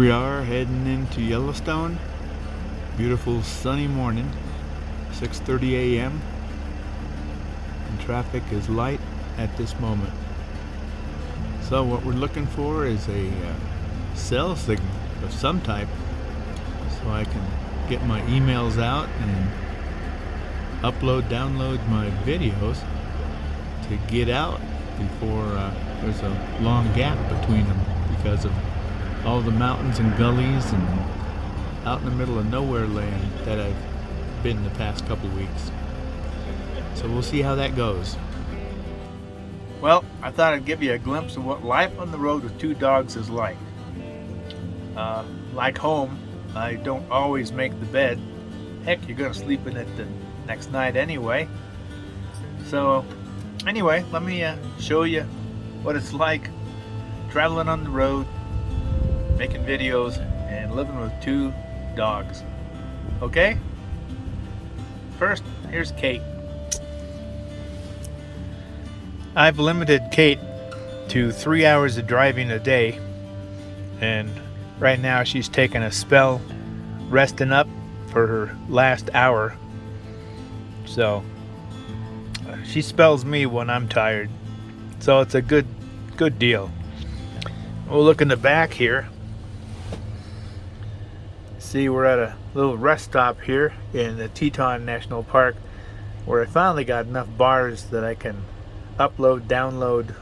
we are heading into Yellowstone. Beautiful sunny morning, 6:30 a.m. and traffic is light at this moment. So what we're looking for is a cell signal of some type so I can get my emails out and download my videos to get out before there's a long gap between them because of all the mountains and gullies and out in the middle of nowhere land that I've been the past couple weeks. So we'll see how that goes. Well, I thought I'd give you a glimpse of what life on the road with two dogs is like. Like home, I don't always make the bed. Heck, you're gonna sleep in it the next night anyway. So anyway, let me show you what it's like traveling on the road, making videos, and living with two dogs. Okay? First, here's Kate. I've limited Kate to 3 hours of driving a day, and right now she's taking a spell resting up for her last hour. So she spells me when I'm tired. So it's a good deal. We'll look in the back here. See, we're at a little rest stop here in the Teton National Park where I finally got enough bars that I can download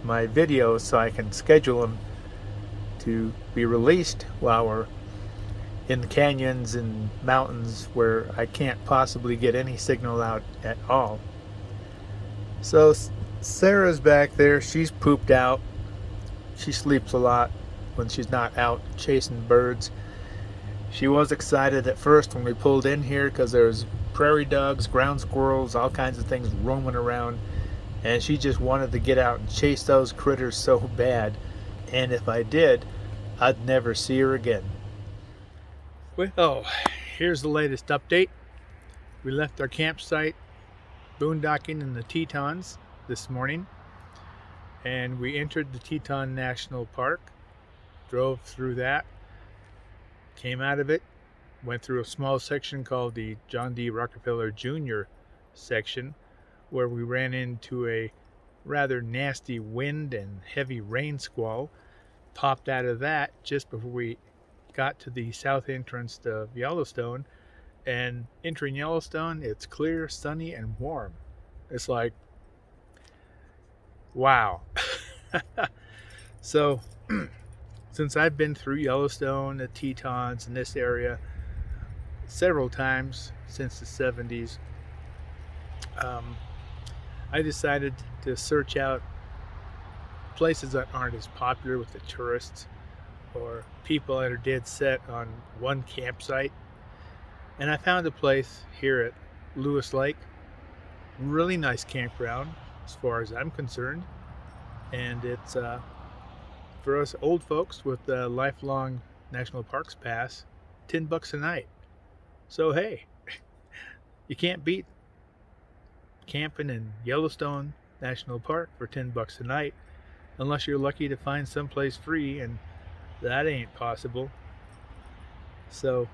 my videos so I can schedule them to be released while we're in the canyons and mountains where I can't possibly get any signal out at all. So Sarah's back there. She's pooped out. She sleeps a lot when she's not out chasing birds. She was excited at first when we pulled in here because there's prairie dogs, ground squirrels, all kinds of things roaming around, and she just wanted to get out and chase those critters so bad. And if I did, I'd never see her again. Well, here's the latest update. We left our campsite boondocking in the Tetons this morning, and we entered the Teton National Park, drove through that, came out of it, went through a small section called the John D. Rockefeller Jr. section, where we ran into a rather nasty wind and heavy rain squall. Popped out of that just before we got to the south entrance of Yellowstone. And entering Yellowstone, it's clear, sunny, and warm. It's like, wow. So since I've been through Yellowstone, the Tetons, in this area several times since the 70s, I decided to search out places that aren't as popular with the tourists or people that are dead set on one campsite. And I found a place here at Lewis Lake. Really nice campground as far as I'm concerned. And it's for us old folks with a lifelong National Parks Pass, $10 a night. So hey, you can't beat camping in Yellowstone National Park for $10 a night unless you're lucky to find someplace free, and that ain't possible. So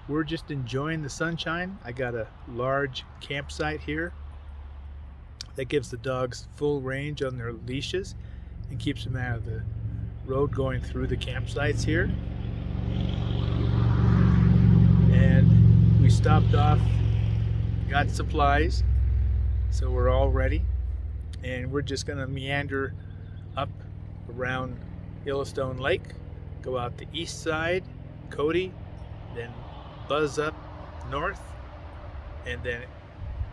we're just enjoying the sunshine. I got a large campsite here that gives the dogs full range on their leashes and keeps them out of the road going through the campsites here. And we stopped off, got supplies, so we're all ready. And we're just gonna meander up around Yellowstone Lake, go out the east side, Cody, then buzz up north, and then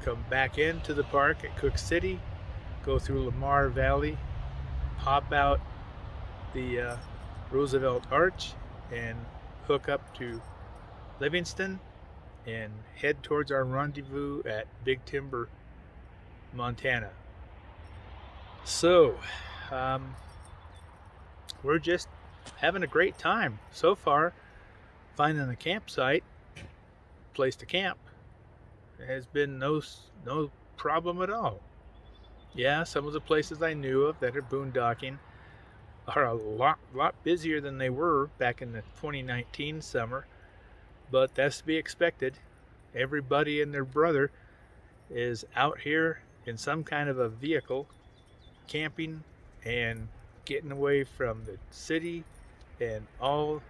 come back into the park at Cook City, go through Lamar Valley, hop out the Roosevelt Arch, and hook up to Livingston, and head towards our rendezvous at Big Timber, Montana. So, we're just having a great time so far. Finding a campsite, place to camp, has been no problem at all. Yeah, some of the places I knew of that are boondocking are a lot busier than they were back in the 2019 summer, but that's to be expected. Everybody and their brother is out here in some kind of a vehicle, camping and getting away from the city and all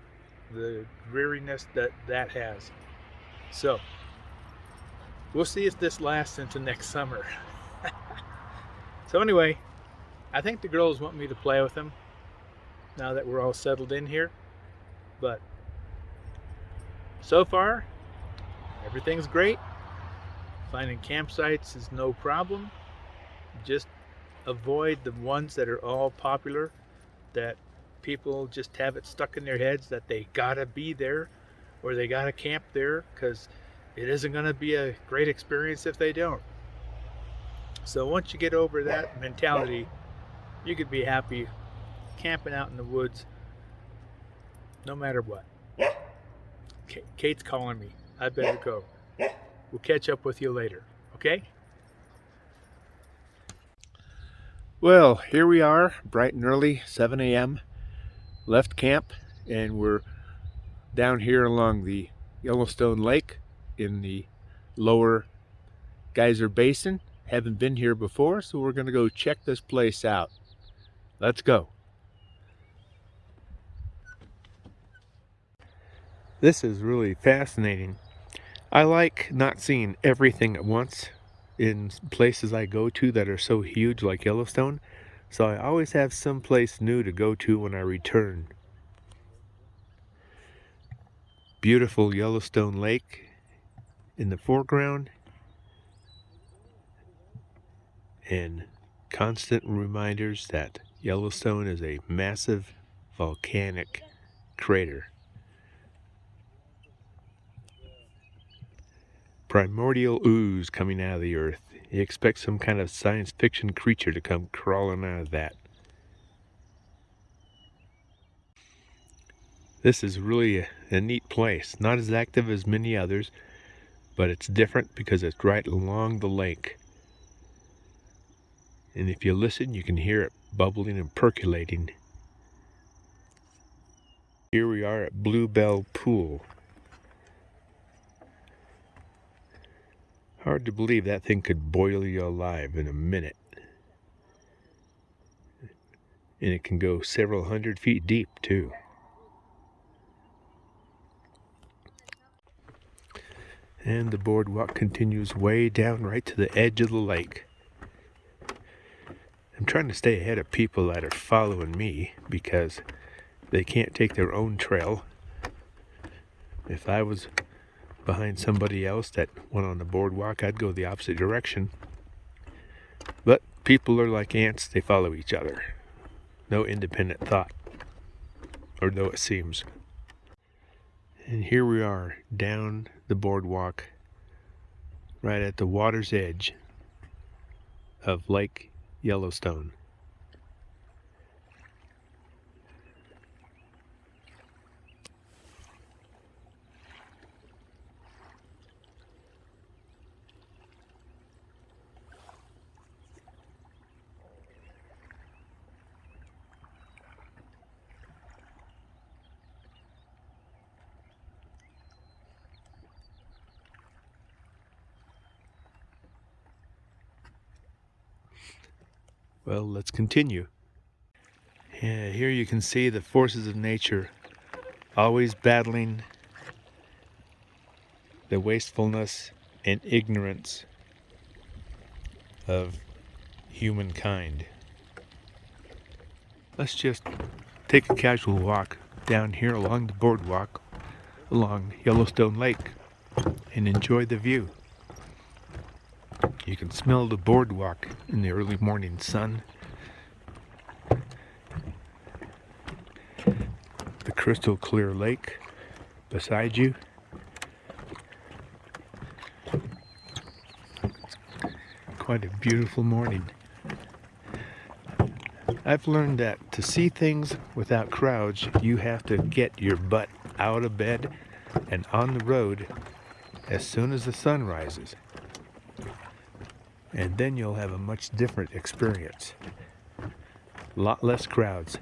the dreariness that has. So, we'll see if this lasts into next summer. So anyway, I think the girls want me to play with them now that we're all settled in here. But so far, everything's great. Finding campsites is no problem. Just avoid the ones that are all popular, that people just have it stuck in their heads that they gotta be there or they gotta camp there, because it isn't gonna be a great experience if they don't. So once you get over that mentality, you could be happy camping out in the woods no matter what. Kate's calling me. I better go. We'll catch up with you later, okay? Well, here we are, bright and early, 7 a.m. Left camp, and we're down here along the Yellowstone Lake in the Lower Geyser basin. Haven't been here before, so we're going to go check this place out. Let's go. This is really fascinating. I like not seeing everything at once in places I go to that are so huge like Yellowstone, so I always have some place new to go to when I return. Beautiful Yellowstone Lake in the foreground, and constant reminders that Yellowstone is a massive volcanic crater. Primordial ooze coming out of the earth. You expect some kind of science fiction creature to come crawling out of that. This is really a neat place. Not as active as many others, but it's different because it's right along the lake. And if you listen, you can hear it bubbling and percolating. Here we are at Bluebell Pool. Hard to believe that thing could boil you alive in a minute. And it can go several hundred feet deep, too. And the boardwalk continues way down right to the edge of the lake. I'm trying to stay ahead of people that are following me because they can't take their own trail. If I was behind somebody else that went on the boardwalk, I'd go the opposite direction. But people are like ants, they follow each other. No independent thought, or though it seems. And here we are down the boardwalk right at the water's edge of Lake Yellowstone. Well, let's continue. Yeah, here you can see the forces of nature always battling the wastefulness and ignorance of humankind. Let's just take a casual walk down here along the boardwalk along Yellowstone Lake and enjoy the view. You can smell the boardwalk in the early morning sun. The crystal clear lake beside you. Quite a beautiful morning. I've learned that to see things without crowds, you have to get your butt out of bed and on the road as soon as the sun rises. And then you'll have a much different experience. A lot less crowds.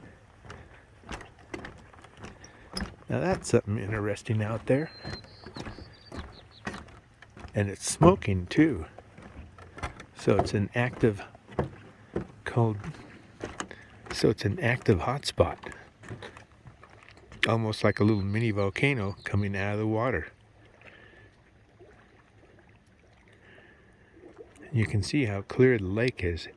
Now that's something interesting out there. And it's smoking too. So it's an active hotspot. Almost like a little mini volcano coming out of the water. You can see how clear the lake is.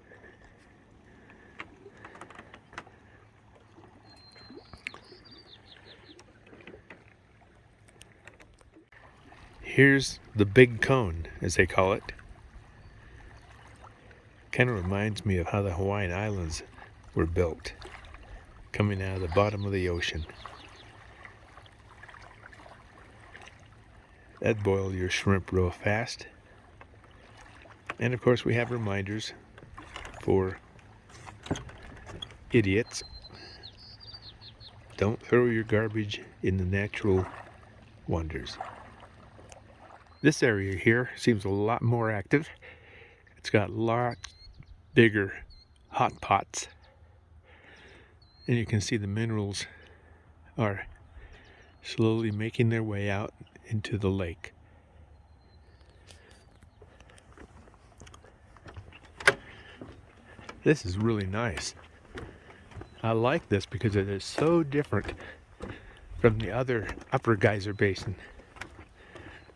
Here's the big cone, as they call it. Kind of reminds me of how the Hawaiian Islands were built, coming out of the bottom of the ocean. That'd boil your shrimp real fast. And of course we have reminders for idiots. Don't throw your garbage in the natural wonders. This area here seems a lot more active. It's got a lot bigger hot pots. And you can see the minerals are slowly making their way out into the lake. This is really nice. I like this because it is so different from the other upper geyser basin,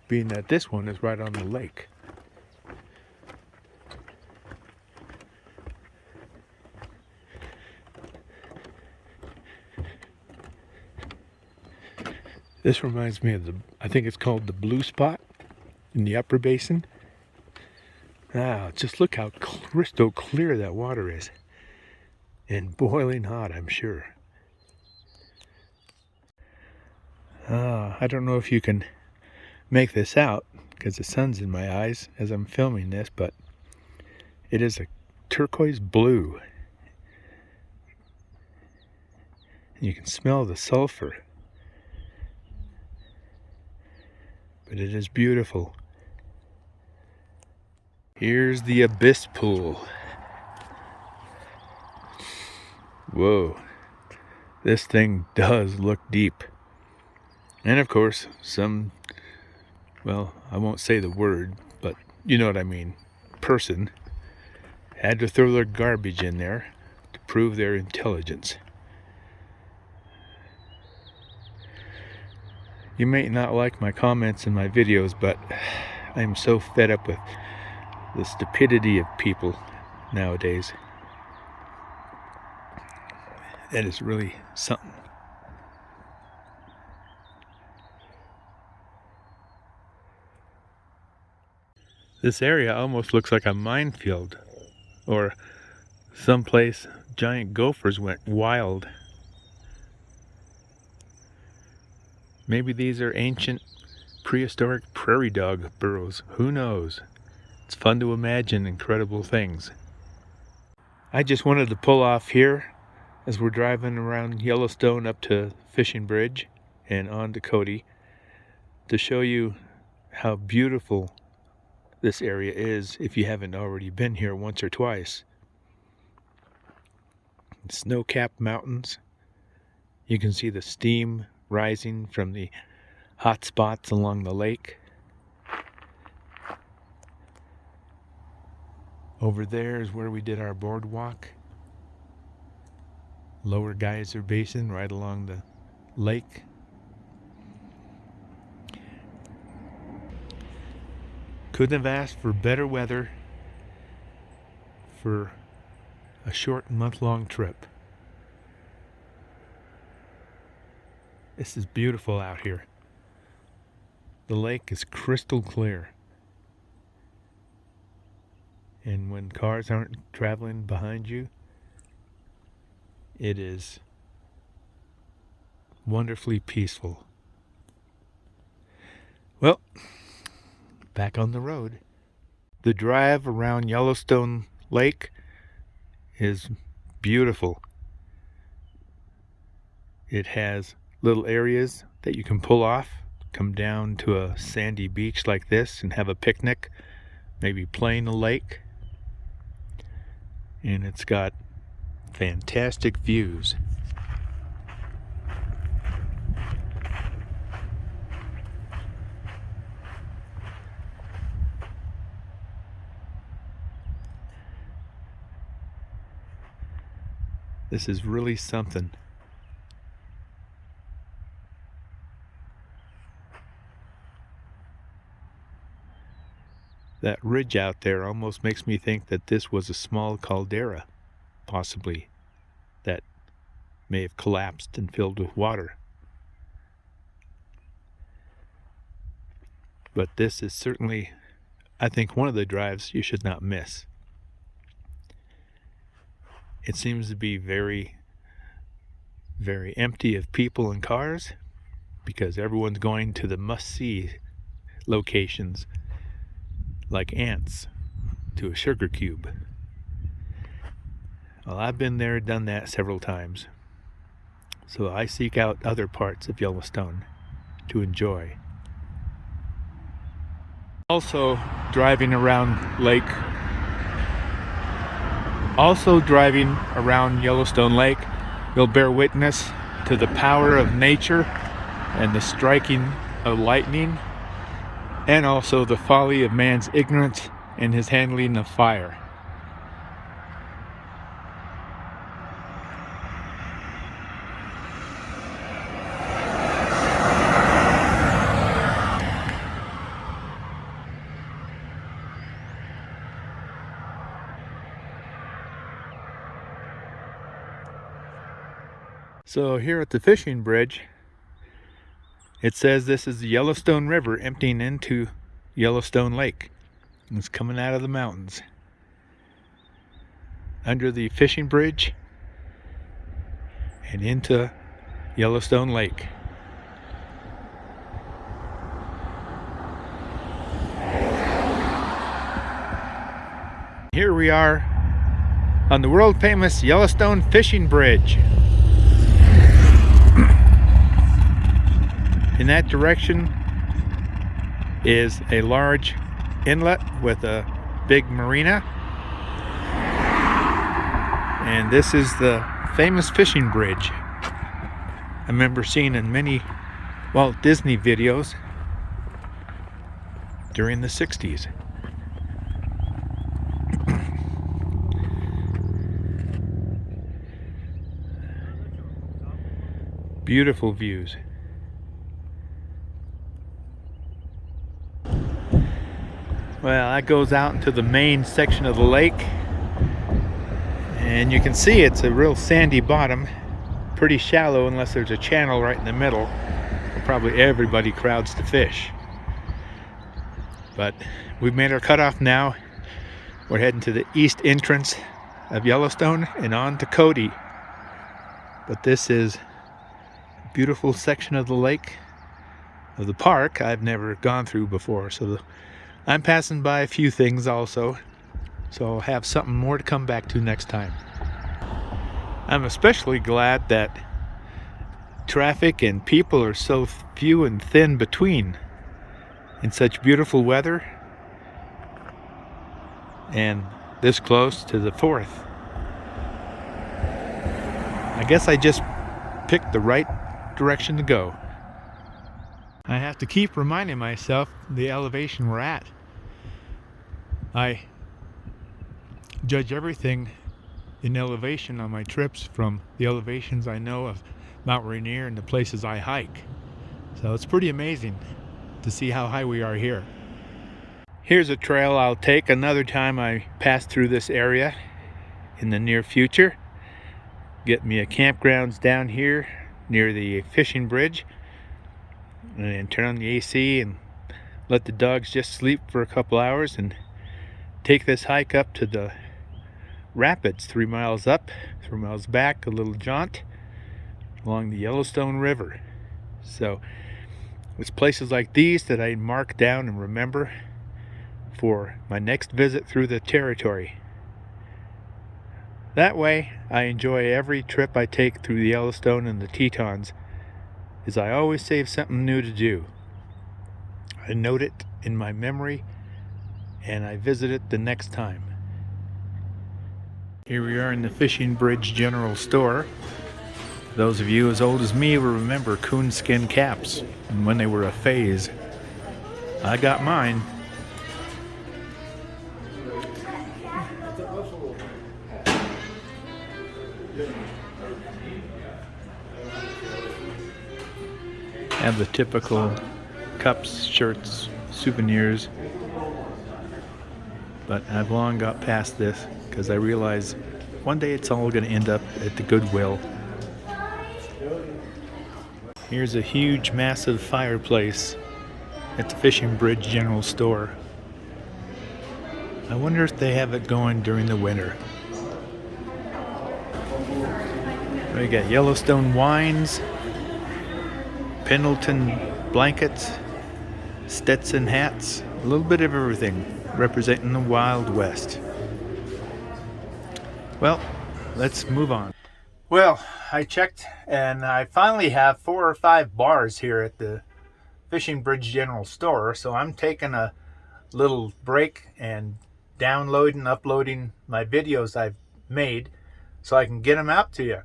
being that this one is right on the lake. This reminds me of I think it's called the blue spot in the upper basin. Wow, just look how crystal clear that water is. And boiling hot, I'm sure. I don't know if you can make this out because the sun's in my eyes as I'm filming this, but it is a turquoise blue. And you can smell the sulfur. But it is beautiful. Here's the abyss pool. Whoa, this thing does look deep. And of course, well, I won't say the word, but you know what I mean, person had to throw their garbage in there to prove their intelligence. You may not like my comments in my videos, but I'm so fed up with the stupidity of people nowadays. That is really something. This area almost looks like a minefield, or someplace giant gophers went wild. Maybe these are ancient prehistoric prairie dog burrows. Who knows? It's fun to imagine incredible things. I just wanted to pull off here as we're driving around Yellowstone up to Fishing Bridge and on to Cody to show you how beautiful this area is if you haven't already been here once or twice. Snow-capped mountains. You can see the steam rising from the hot spots along the lake. Over there is where we did our boardwalk. Lower Geyser Basin right along the lake. Couldn't have asked for better weather for a short month-long trip. This is beautiful out here. The lake is crystal clear. And when cars aren't traveling behind you, it is wonderfully peaceful. Well, back on the road. The drive around Yellowstone Lake is beautiful. It has little areas that you can pull off, come down to a sandy beach like this and have a picnic, maybe play in the lake. And it's got fantastic views. This is really something. That ridge out there almost makes me think that this was a small caldera, possibly, that may have collapsed and filled with water. But this is certainly, I think, one of the drives you should not miss. It seems to be very, very empty of people and cars because everyone's going to the must-see locations like ants to a sugar cube. Well, I've been there, done that several times. So I seek out other parts of Yellowstone to enjoy. Also driving around Yellowstone Lake, you'll bear witness to the power of nature and the striking of lightning, and also the folly of man's ignorance and his handling of fire. So here at the fishing bridge, it says this is the Yellowstone River emptying into Yellowstone Lake. It's coming out of the mountains. Under the fishing bridge and into Yellowstone Lake. Here we are on the world famous Yellowstone fishing bridge. In that direction is a large inlet with a big marina, and this is the famous fishing bridge I remember seeing in many Walt Disney videos during the 60s. Beautiful views. Well, that goes out into the main section of the lake, and you can see it's a real sandy bottom, pretty shallow unless there's a channel right in the middle where probably everybody crowds to fish. But we've made our cutoff now. We're heading to the east entrance of Yellowstone and on to Cody. But this is a beautiful section of the lake, of the park I've never gone through before, so I'm passing by a few things also, so I'll have something more to come back to next time. I'm especially glad that traffic and people are so few and thin between in such beautiful weather and this close to the 4th. I guess I just picked the right direction to go. I have to keep reminding myself the elevation we're at. I judge everything in elevation on my trips from the elevations I know of Mount Rainier and the places I hike. So it's pretty amazing to see how high we are here. Here's a trail I'll take another time I pass through this area in the near future. Get me a campgrounds down here near the fishing bridge, and turn on the AC and let the dogs just sleep for a couple hours and take this hike up to the rapids, 3 miles up, 3 miles back, a little jaunt along the Yellowstone River. So it's places like these that I mark down and remember for my next visit through the territory. That way I enjoy every trip I take through the Yellowstone and the Tetons, is I always save something new to do. I note it in my memory and I visit it the next time. Here we are in the Fishing Bridge General Store. Those of you as old as me will remember coonskin caps and when they were a phase. I got mine. Have the typical cups, shirts, souvenirs. But I've long got past this because I realize one day it's all going to end up at the Goodwill. Here's a huge, massive fireplace at the Fishing Bridge General Store. I wonder if they have it going during the winter. We got Yellowstone wines, Pendleton blankets, Stetson hats, a little bit of everything representing the Wild West. Well, let's move on. Well, I checked and I finally have 4 or 5 bars here at the Fishing Bridge General Store, so I'm taking a little break and downloading, uploading my videos I've made so I can get them out to you.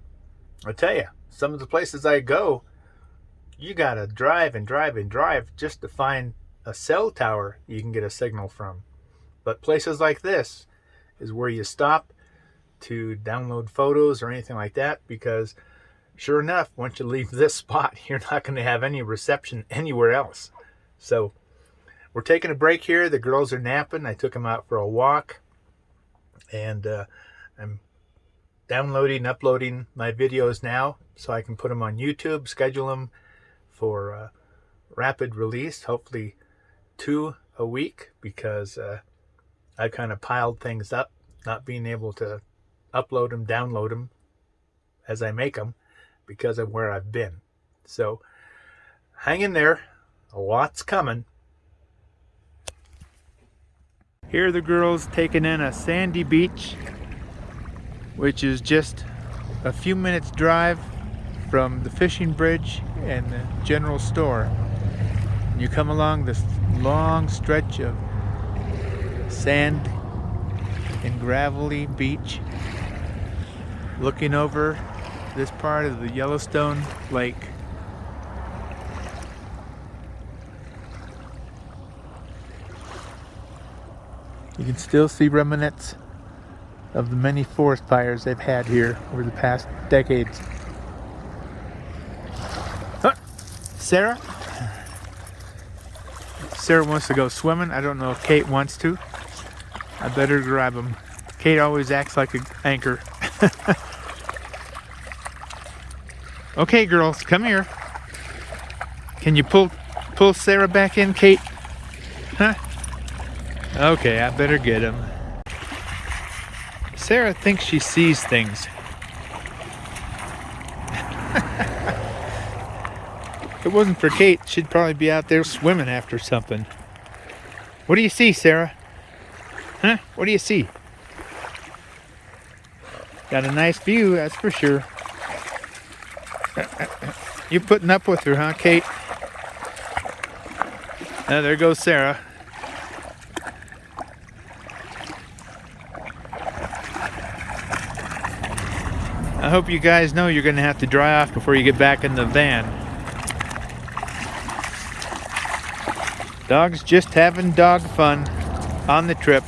I tell you, some of the places I go, you gotta drive and drive and drive just to find a cell tower you can get a signal from. But places like this is where you stop to download photos or anything like that, because sure enough, once you leave this spot, you're not going to have any reception anywhere else. So we're taking a break here. The girls are napping. I took them out for a walk, and I'm downloading, uploading my videos now so I can put them on YouTube, schedule them for rapid release, hopefully 2 a week, because I've kind of piled things up, not being able to upload them, download them as I make them because of where I've been. So hang in there, a lot's coming. Here are the girls taking in a sandy beach, which is just a few minutes drive from the fishing bridge and the general store. You come along this long stretch of sand and gravelly beach, looking over this part of the Yellowstone Lake. You can still see remnants of the many forest fires they've had here over the past decades. Huh. Sarah wants to go swimming. I don't know if Kate wants to. I better grab him. Kate always acts like an anchor. Okay, girls, come here. Can you pull Sara back in, Kate? Huh? Okay, I better get him. Sara thinks she sees things. If it wasn't for Kate, she'd probably be out there swimming after something. What do you see, Sara? Huh? What do you see? Got a nice view, that's for sure. You're putting up with her, huh, Kate? There goes Sara. I hope you guys know you're going to have to dry off before you get back in the van. Dogs just having dog fun on the trip.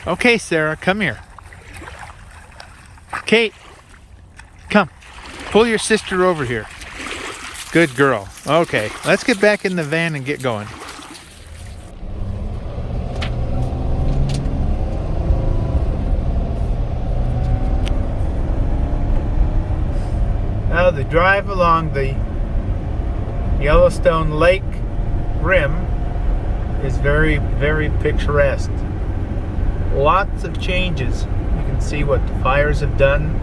Okay, Sara, come here. Kate, come. Pull your sister over here. Good girl. Okay, let's get back in the van and get going. Now the drive along the Yellowstone Lake rim is very, very picturesque. Lots of changes. You can see what the fires have done.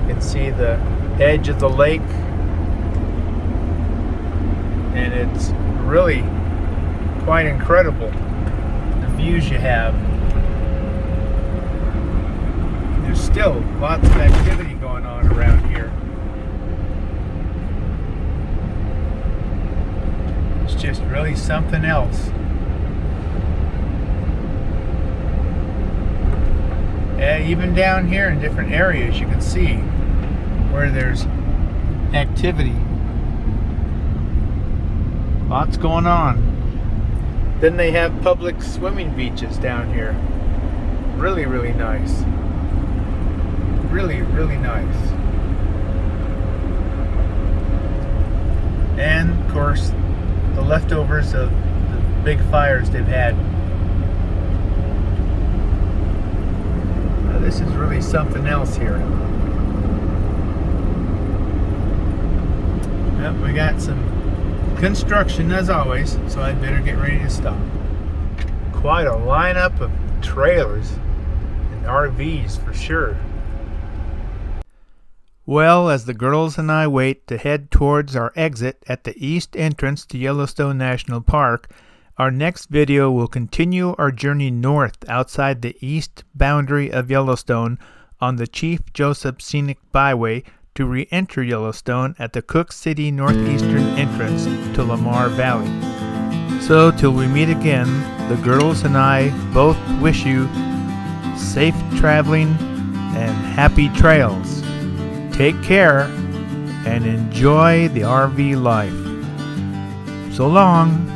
You can see the edge of the lake. And it's really quite incredible, the views you have. There's still lots of activity going on around here. It's just really something else. Even down here in different areas you can see where there's activity. Lots going on. Then they have public swimming beaches down here. Really, really nice. really, really nice. And of course, the leftovers of the big fires they've had. This is really something else here. Yep, we got some construction as always, so I'd better get ready to stop. Quite a lineup of trailers and RVs for sure. Well, as the girls and I wait to head towards our exit at the east entrance to Yellowstone National Park, our next video will continue our journey north outside the east boundary of Yellowstone on the Chief Joseph Scenic Byway to re-enter Yellowstone at the Cook City northeastern entrance to Lamar Valley. So till we meet again, the girls and I both wish you safe traveling and happy trails. Take care and enjoy the RV life. So long.